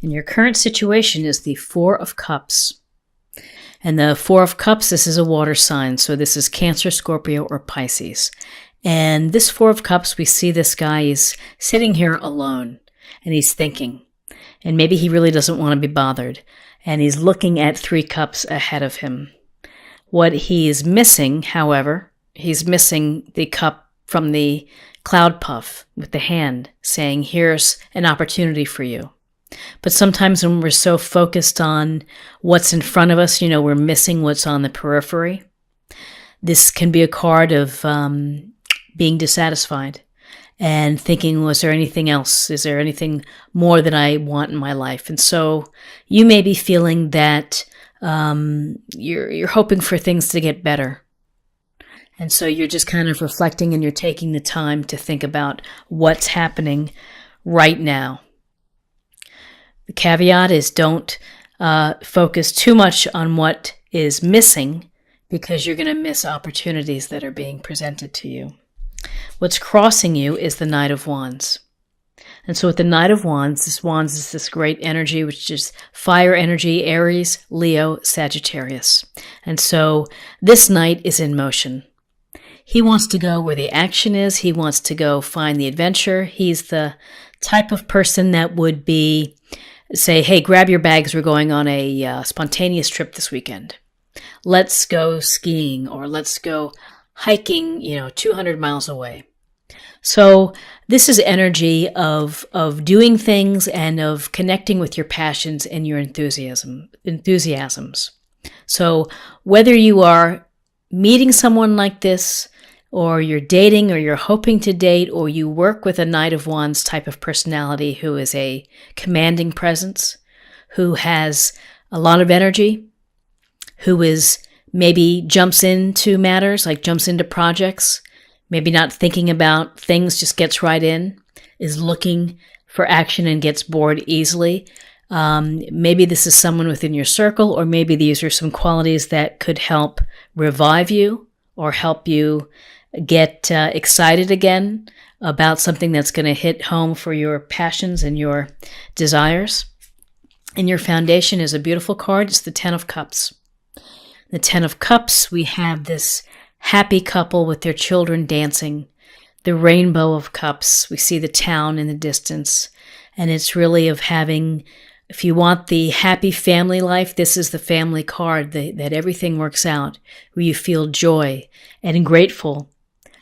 And your current situation is the Four of Cups. And the Four of Cups, this is a water sign. So this is Cancer, Scorpio, or Pisces. And this Four of Cups, we see this guy is sitting here alone and he's thinking. And maybe he really doesn't want to be bothered. And he's looking at 3 cups ahead of him. What he is missing, however, he's missing the cup from the cloud puff with the hand saying, here's an opportunity for you. But sometimes when we're so focused on what's in front of us, we're missing what's on the periphery. This can be a card of being dissatisfied and thinking, was there anything else? Is there anything more that I want in my life? And so you may be feeling that you're hoping for things to get better. And so you're just kind of reflecting and you're taking the time to think about what's happening right now. The caveat is don't focus too much on what is missing because you're going to miss opportunities that are being presented to you. What's crossing you is the Knight of Wands. And so with the Knight of Wands, this Wands is this great energy, which is fire energy, Aries, Leo, Sagittarius. And so this Knight is in motion. He wants to go where the action is. He wants to go find the adventure. He's the type of person that would say, hey, grab your bags. We're going on a spontaneous trip this weekend. Let's go skiing or let's go hiking, 200 miles away. So this is energy of doing things and of connecting with your passions and your enthusiasms. So whether you are meeting someone like this, or you're dating, or you're hoping to date, or you work with a Knight of Wands type of personality who is a commanding presence, who has a lot of energy, who is maybe jumps into matters, like jumps into projects, maybe not thinking about things, just gets right in, is looking for action and gets bored easily. Maybe this is someone within your circle, or maybe these are some qualities that could help revive you or help you get excited again about something that's going to hit home for your passions and your desires. And your foundation is a beautiful card. It's the Ten of Cups. The Ten of Cups, we have this happy couple with their children dancing, the Rainbow of Cups. We see the town in the distance, and it's really of having, if you want the happy family life, this is the family card, that everything works out, where you feel joy and grateful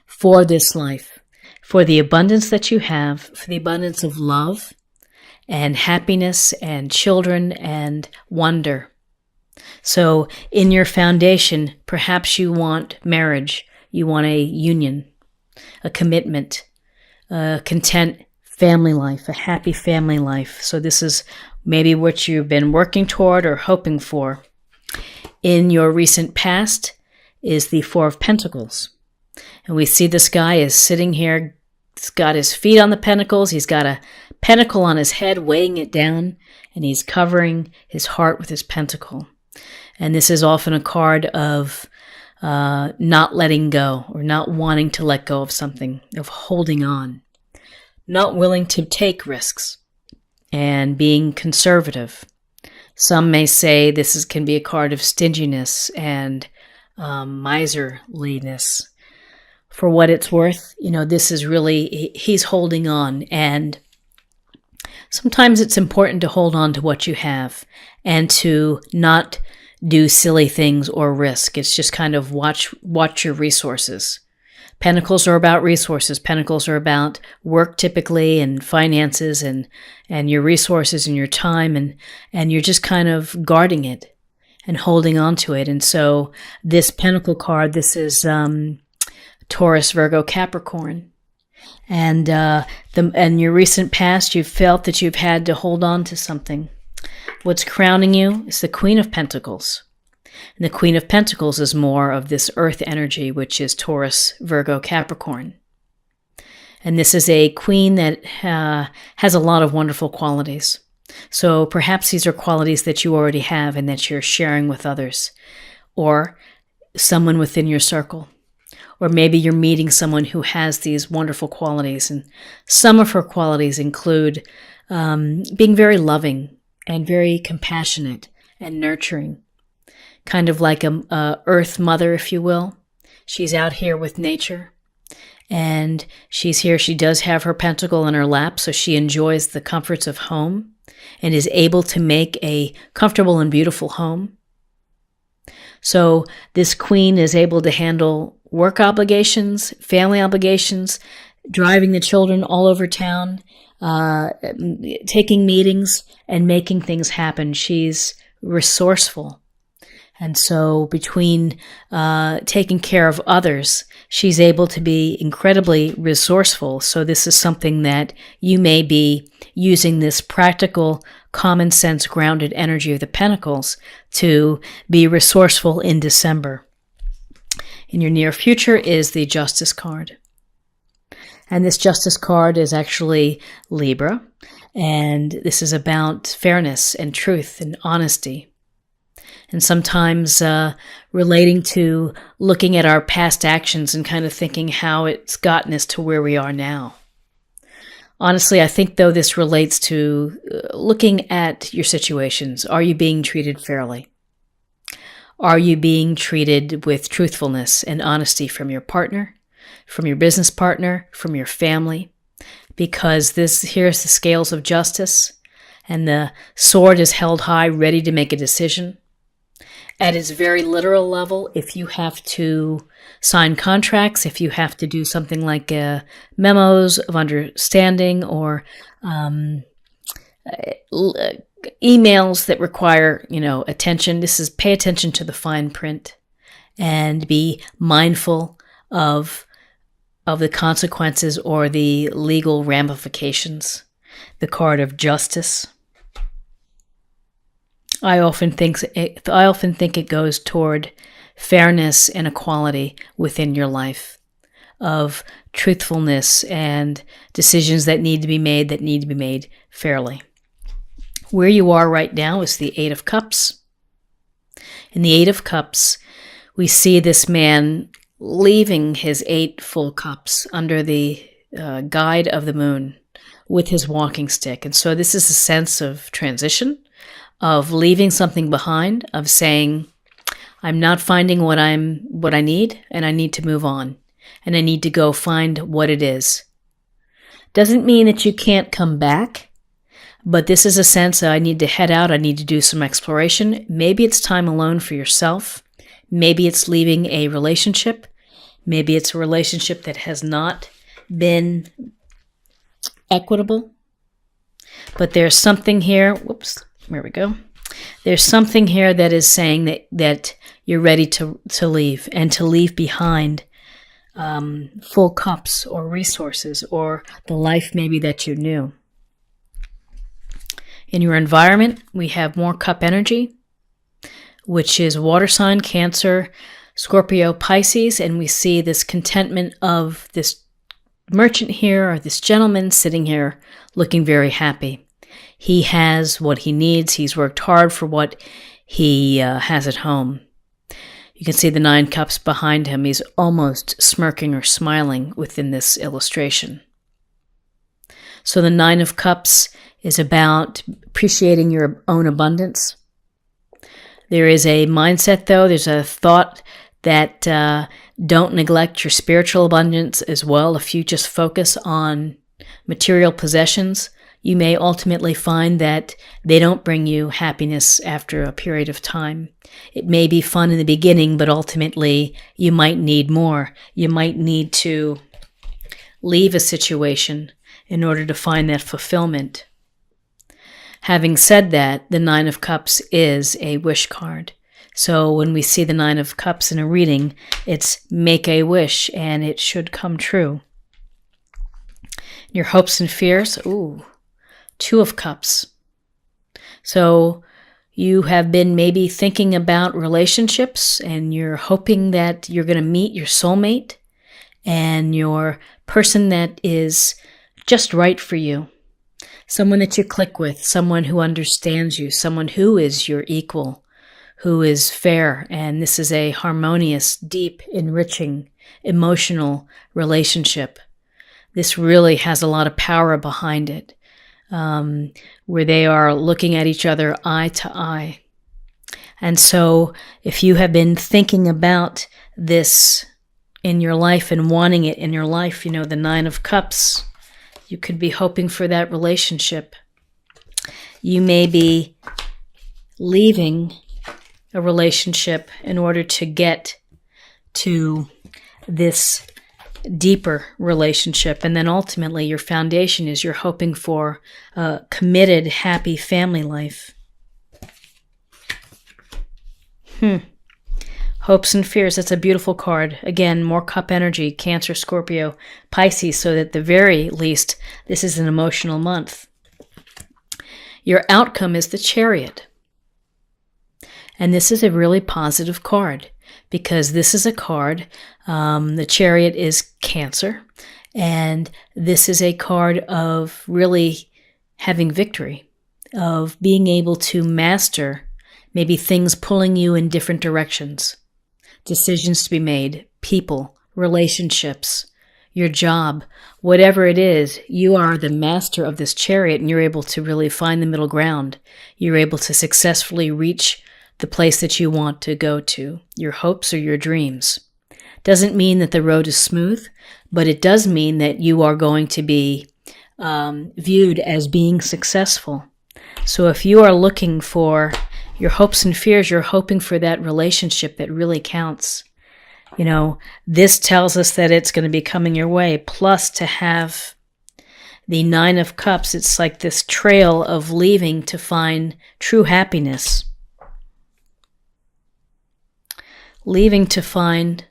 for this life, for the abundance that you have, for the abundance of love and happiness and children and wonder. So in your foundation, perhaps you want marriage, you want a union, a commitment, a content family life, a happy family life. So this is maybe what you've been working toward or hoping for. In your recent past is the Four of Pentacles. And we see this guy is sitting here, he's got his feet on the pentacles, he's got a pentacle on his head weighing it down, and he's covering his heart with his pentacle. And this is often a card of not letting go or not wanting to let go of something, of holding on, not willing to take risks and being conservative. Some may say this can be a card of stinginess and miserliness. For what it's worth, this is really, he's holding on. And sometimes it's important to hold on to what you have and to not do silly things or risk. It's just kind of watch your resources. Pentacles are about resources. Pentacles are about work typically, and finances, and your resources and your time, and you're just kind of guarding it and holding on to it. And so this Pentacle card, this is Taurus, Virgo, Capricorn. And in your recent past, you've felt that you've had to hold on to something. What's crowning you is the Queen of Pentacles. And the Queen of Pentacles is more of this earth energy, which is Taurus, Virgo, Capricorn. And this is a queen that has a lot of wonderful qualities. So perhaps these are qualities that you already have and that you're sharing with others, or someone within your circle. Or maybe you're meeting someone who has these wonderful qualities. And some of her qualities include being very loving, and very compassionate and nurturing, kind of like a earth mother, if you will. She's out here with nature, and she's here. She does have her pentacle in her lap, so she enjoys the comforts of home and is able to make a comfortable and beautiful home. So this queen is able to handle work obligations, family obligations, driving the children all over town, taking meetings and making things happen. She's resourceful. And so between taking care of others, she's able to be incredibly resourceful. So this is something that you may be using this practical, common sense, grounded energy of the Pentacles to be resourceful in December. In your near future is the Justice card. And this Justice card is actually Libra. And this is about fairness and truth and honesty. And sometimes relating to looking at our past actions and kind of thinking how it's gotten us to where we are now. Honestly, I think, though, this relates to looking at your situations. Are you being treated fairly? Are you being treated with truthfulness and honesty from your partner, from your business partner, from your family? Because here's the scales of justice, and the sword is held high, ready to make a decision. At its very literal level, if you have to sign contracts, if you have to do something like memos of understanding or emails that require, attention, pay attention to the fine print and be mindful of the consequences or the legal ramifications. The card of justice. I often think it goes toward fairness and equality within your life, of truthfulness and decisions that need to be made fairly. Where you are right now is the Eight of Cups. In the Eight of Cups, we see this man leaving his 8 full cups under the guide of the moon with his walking stick. And so this is a sense of transition, of leaving something behind, of saying, I'm not finding what I need, and I need to move on, and I need to go find what it is. Doesn't mean that you can't come back, but this is a sense that I need to head out, I need to do some exploration. Maybe it's time alone for yourself. Maybe it's leaving a relationship. Maybe it's a relationship that has not been equitable. But there's something here, there we go. There's something here that is saying that you're ready to leave, and to leave behind full cups or resources or the life maybe that you knew. In your environment, we have more cup energy, which is water sign, Cancer, Scorpio, Pisces, and we see this contentment of this merchant here, or this gentleman sitting here looking very happy. He has what he needs. He's worked hard for what he has at home. You can see the 9 cups behind him. He's almost smirking or smiling within this illustration. So the 9 of Cups is about appreciating your own abundance. There is a mindset, though. There's a thought that don't neglect your spiritual abundance as well. If you just focus on material possessions, you may ultimately find that they don't bring you happiness after a period of time. It may be fun in the beginning, but ultimately you might need more. You might need to leave a situation in order to find that fulfillment. Having said that, the 9 of Cups is a wish card. So when we see the 9 of Cups in a reading, it's make a wish and it should come true. Your hopes and fears, 2 of Cups. So you have been maybe thinking about relationships and you're hoping that you're going to meet your soulmate and your person that is just right for you. Someone that you click with, someone who understands you, someone who is your equal, who is fair. And this is a harmonious, deep, enriching, emotional relationship. This really has a lot of power behind it. where they are looking at each other eye to eye. And so if you have been thinking about this in your life and wanting it in your life, the Nine of Cups, you could be hoping for that relationship. You may be leaving a relationship in order to get to this deeper relationship. And then ultimately your foundation is you're hoping for a committed, happy family life. Hopes and fears. That's a beautiful card. Again, more cup energy, Cancer, Scorpio, Pisces, so that at the very least, this is an emotional month. Your outcome is the Chariot. And this is a really positive card because this is a card, the Chariot is Cancer, and this is a card of really having victory, of being able to master maybe things pulling you in different directions, decisions to be made, people, relationships, your job, whatever it is, you are the master of this Chariot and you're able to really find the middle ground. You're able to successfully reach the place that you want to go to, your hopes or your dreams. Doesn't mean that the road is smooth, but it does mean that you are going to be viewed as being successful. So if you are looking for your hopes and fears, you're hoping for that relationship that really counts. This tells us that it's going to be coming your way. Plus, to have the Nine of Cups, it's like this trail of leaving to find true happiness. Leaving to find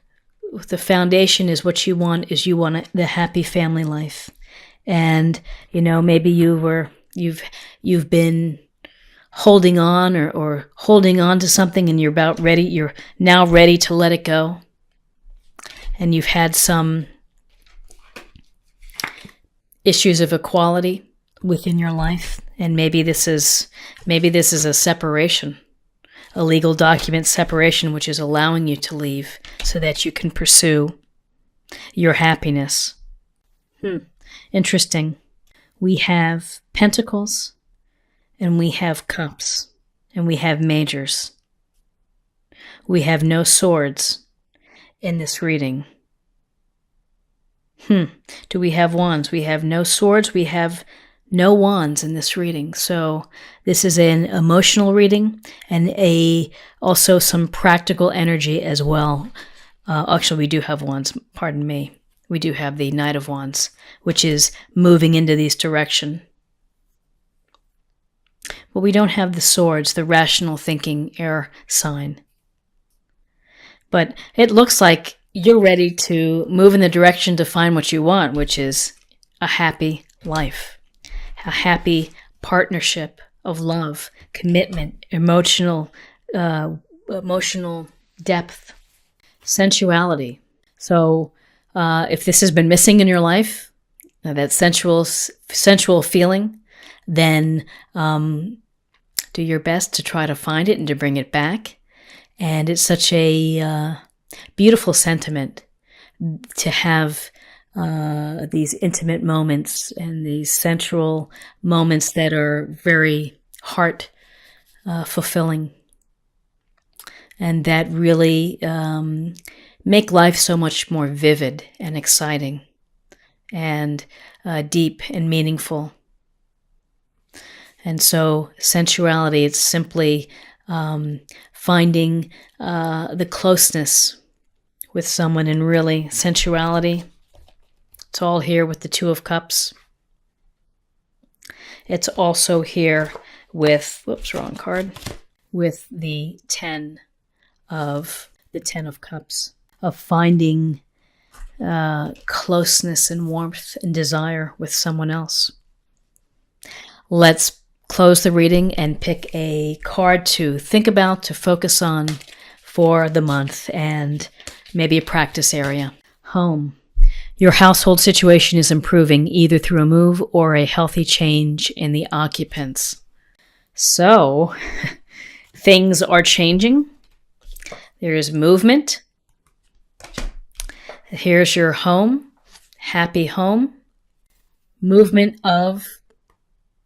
the foundation is what you want, is you want the happy family life. And, maybe you've been holding on or holding on to something and you're now ready to let it go. And you've had some issues of equality within your life. And maybe this is a separation, a legal document separation, which is allowing you to leave so that you can pursue your happiness. Interesting. We have Pentacles and we have Cups and we have Majors. We have no swords in this reading. Do we have wands? We have no swords. We have no wands in this reading. So this is an emotional reading and also some practical energy as well. Actually, we do have wands. Pardon me. We do have the Knight of Wands, which is moving into this direction. But we don't have the swords, the rational thinking air sign. But it looks like you're ready to move in the direction to find what you want, which is a happy life, a happy partnership of love, commitment, emotional depth, sensuality. So if this has been missing in your life, that sensual feeling, then do your best to try to find it and to bring it back. And it's such a beautiful sentiment to have these intimate moments and these sensual moments that are very heart fulfilling and that really make life so much more vivid and exciting and deep and meaningful. And so sensuality, it's simply finding the closeness with someone, and really sensuality, it's all here with the Two of Cups. It's also here with, wrong card, with the Ten of Cups, of finding closeness and warmth and desire with someone else. Let's close the reading and pick a card to think about, to focus on for the month, and maybe a practice area. Home. Your household situation is improving either through a move or a healthy change in the occupants. So, things are changing. There is movement. Here's your home, happy home, movement of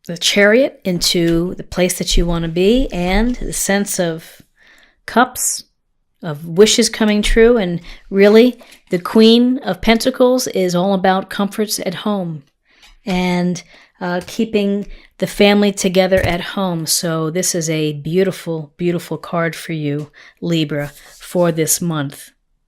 the Chariot into the place that you want to be, and the sense of Cups, of wishes coming true. And really, the Queen of Pentacles is all about comforts at home and keeping the family together at home. So this is a beautiful, beautiful card for you, Libra, for this month.